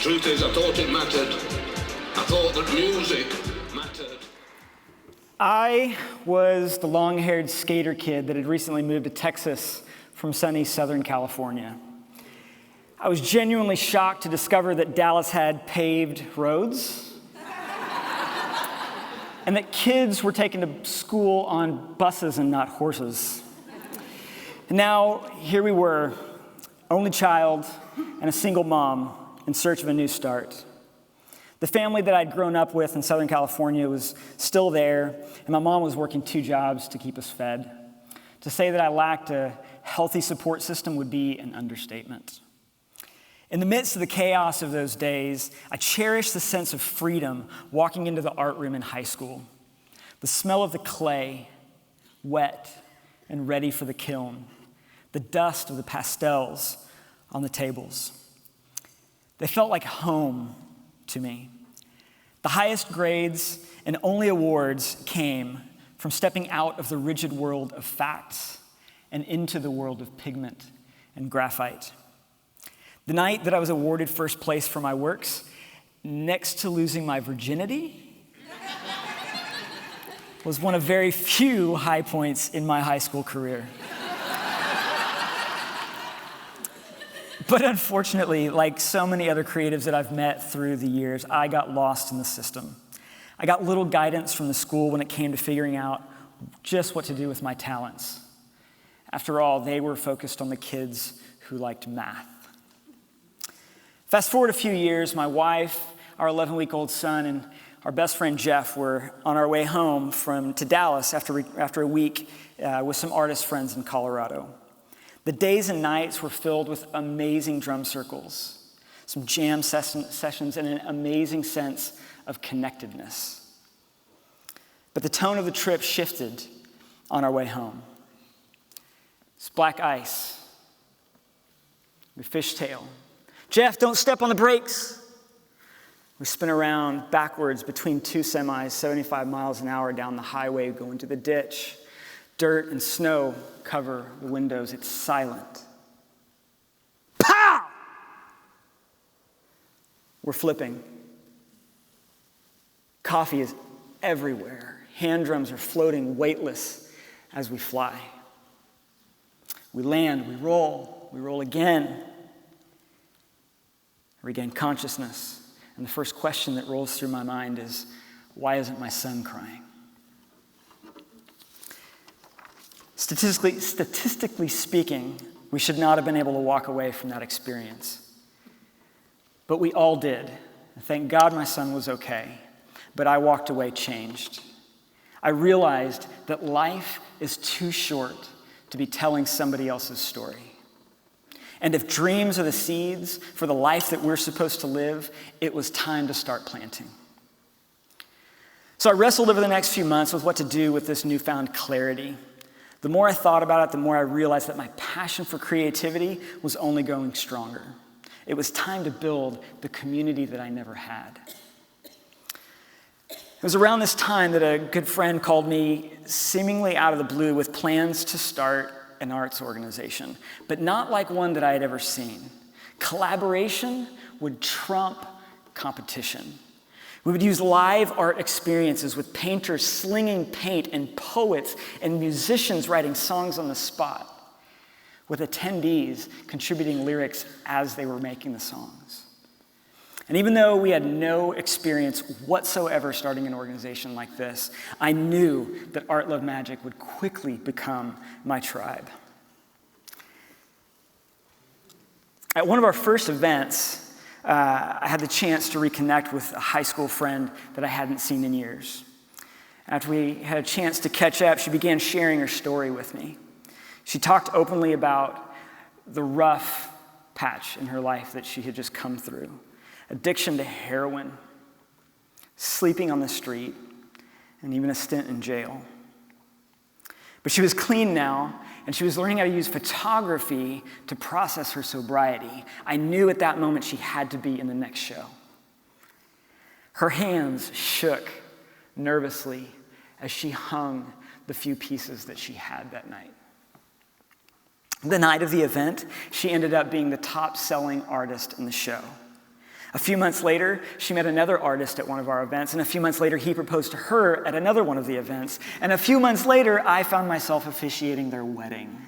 truth is, I thought it mattered. I thought that music mattered. I was the long-haired skater kid that had recently moved to Texas from sunny Southern California. I was genuinely shocked to discover that Dallas had paved roads and that kids were taken to school on buses and not horses. And now, here we were, only child and a single mom in search of a new start. The family that I'd grown up with in Southern California was still there, and my mom was working 2 jobs to keep us fed. To say that I lacked a healthy support system would be an understatement. In the midst of the chaos of those days, I cherished the sense of freedom walking into the art room in high school. The smell of the clay, wet and ready for the kiln. The dust of the pastels on the tables. They felt like home to me. The highest grades and only awards came from stepping out of the rigid world of facts and into the world of pigment and graphite. The night that I was awarded first place for my works, next to losing my virginity, was one of very few high points in my high school career. But unfortunately, like so many other creatives that I've met through the years, I got lost in the system. I got little guidance from the school when it came to figuring out just what to do with my talents. After all, they were focused on the kids who liked math. Fast forward a few years, my wife, our 11-week-old son, and our best friend Jeff were on our way home to Dallas after a week with some artist friends in Colorado. The days and nights were filled with amazing drum circles, some jam sessions, and an amazing sense of connectedness. But the tone of the trip shifted on our way home. It's black ice. We fishtail. Jeff, don't step on the brakes. We spin around backwards between 2 semis, 75 miles an hour down the highway, go into the ditch. Dirt and snow cover the windows. It's silent. Pow! We're flipping. Coffee is everywhere. Hand drums are floating weightless as we fly. We land, we roll again. Regain consciousness. And the first question that rolls through my mind is, why isn't my son crying? Statistically speaking, we should not have been able to walk away from that experience. But we all did. And thank God my son was okay. But I walked away changed. I realized that life is too short to be telling somebody else's story. And if dreams are the seeds for the life that we're supposed to live, it was time to start planting. So I wrestled over the next few months with what to do with this newfound clarity. The more I thought about it, the more I realized that my passion for creativity was only growing stronger. It was time to build the community that I never had. It was around this time that a good friend called me seemingly out of the blue with plans to start an arts organization, but not like one that I had ever seen. Collaboration would trump competition. We would use live art experiences with painters slinging paint and poets and musicians writing songs on the spot, with attendees contributing lyrics as they were making the songs. And even though we had no experience whatsoever starting an organization like this, I knew that Art Love Magic would quickly become my tribe. At one of our first events, I had the chance to reconnect with a high school friend that I hadn't seen in years. After we had a chance to catch up, she began sharing her story with me. She talked openly about the rough patch in her life that she had just come through. Addiction to heroin, sleeping on the street, and even a stint in jail. But she was clean now, and she was learning how to use photography to process her sobriety. I knew at that moment she had to be in the next show. Her hands shook nervously as she hung the few pieces that she had that night. The night of the event, she ended up being the top-selling artist in the show. A few months later, she met another artist at one of our events, and a few months later, he proposed to her at another one of the events, and a few months later, I found myself officiating their wedding.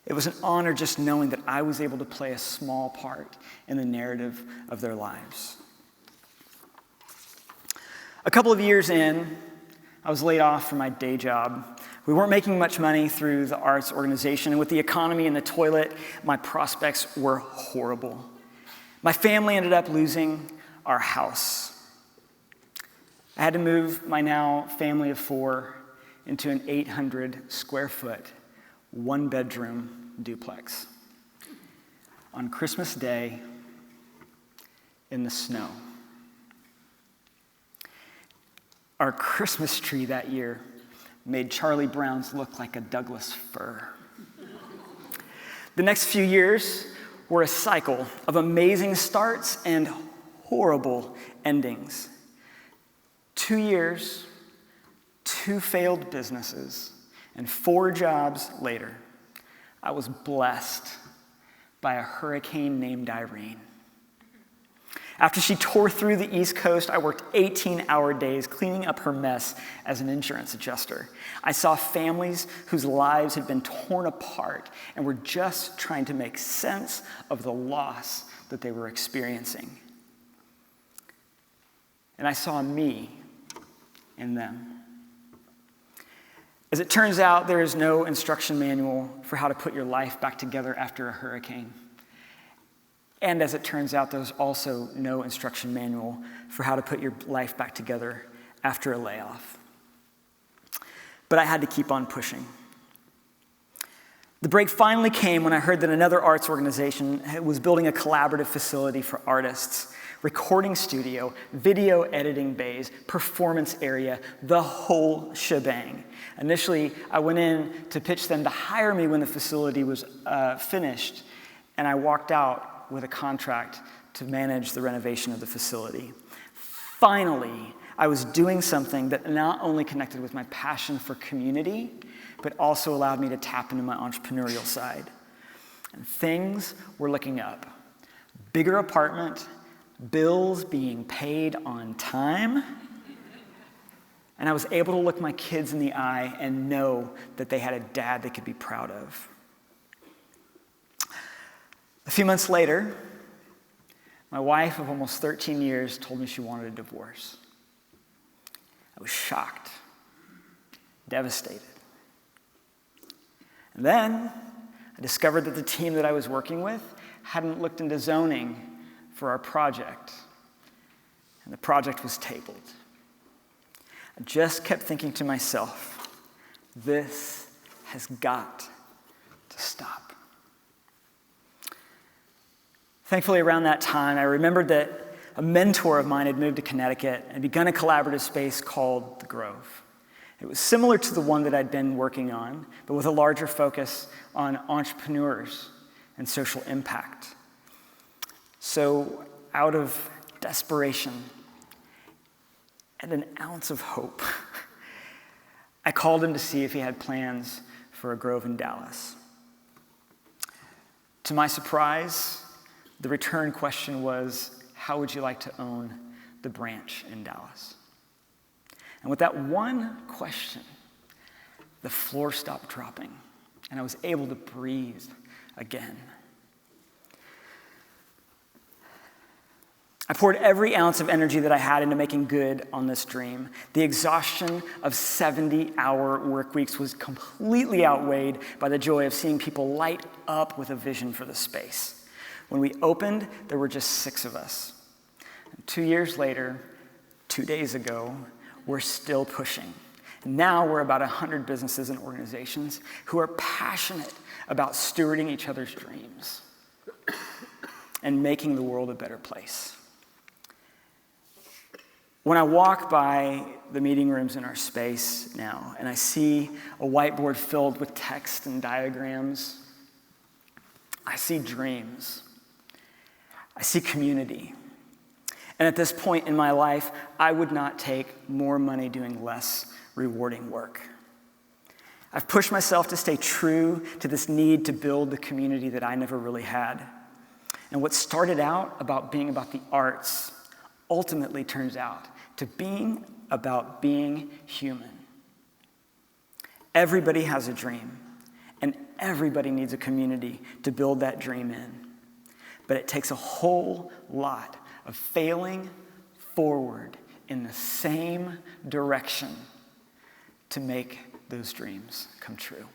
It was an honor just knowing that I was able to play a small part in the narrative of their lives. A couple of years in, I was laid off from my day job. We weren't making much money through the arts organization, and with the economy in the toilet, my prospects were horrible. My family ended up losing our house. I had to move my now family of 4 into an 800 square foot, 1-bedroom duplex on Christmas Day in the snow. Our Christmas tree that year made Charlie Brown's look like a Douglas fir. The next few years were a cycle of amazing starts and horrible endings. 2 years, 2 failed businesses, and 4 jobs later, I was blessed by a hurricane named Irene. After she tore through the East Coast, I worked 18-hour days cleaning up her mess as an insurance adjuster. I saw families whose lives had been torn apart and were just trying to make sense of the loss that they were experiencing. And I saw me in them. As it turns out, there is no instruction manual for how to put your life back together after a hurricane. And as it turns out, there's also no instruction manual for how to put your life back together after a layoff. But I had to keep on pushing. The break finally came when I heard that another arts organization was building a collaborative facility for artists, recording studio, video editing bays, performance area, the whole shebang. Initially, I went in to pitch them to hire me when the facility was finished, and I walked out with a contract to manage the renovation of the facility. Finally, I was doing something that not only connected with my passion for community, but also allowed me to tap into my entrepreneurial side. And things were looking up. Bigger apartment, bills being paid on time, and I was able to look my kids in the eye and know that they had a dad they could be proud of. A few months later, my wife of almost 13 years told me she wanted a divorce. I was shocked, devastated. And then I discovered that the team that I was working with hadn't looked into zoning for our project, and the project was tabled. I just kept thinking to myself, this has got to stop. Thankfully, around that time, I remembered that a mentor of mine had moved to Connecticut and begun a collaborative space called The Grove. It was similar to the one that I'd been working on, but with a larger focus on entrepreneurs and social impact. So, out of desperation and an ounce of hope, I called him to see if he had plans for a Grove in Dallas. To my surprise, the return question was, how would you like to own the branch in Dallas? And with that one question, the floor stopped dropping, and I was able to breathe again. I poured every ounce of energy that I had into making good on this dream. The exhaustion of 70-hour work weeks was completely outweighed by the joy of seeing people light up with a vision for the space. When we opened, there were just 6 of us. And 2 years later, 2 days ago, we're still pushing. Now we're about 100 businesses and organizations who are passionate about stewarding each other's dreams and making the world a better place. When I walk by the meeting rooms in our space now, and I see a whiteboard filled with text and diagrams, I see dreams. I see community. And at this point in my life, I would not take more money doing less rewarding work. I've pushed myself to stay true to this need to build the community that I never really had. And what started out about being about the arts ultimately turns out to being about being human. Everybody has a dream, and everybody needs a community to build that dream in. But it takes a whole lot of failing forward in the same direction to make those dreams come true.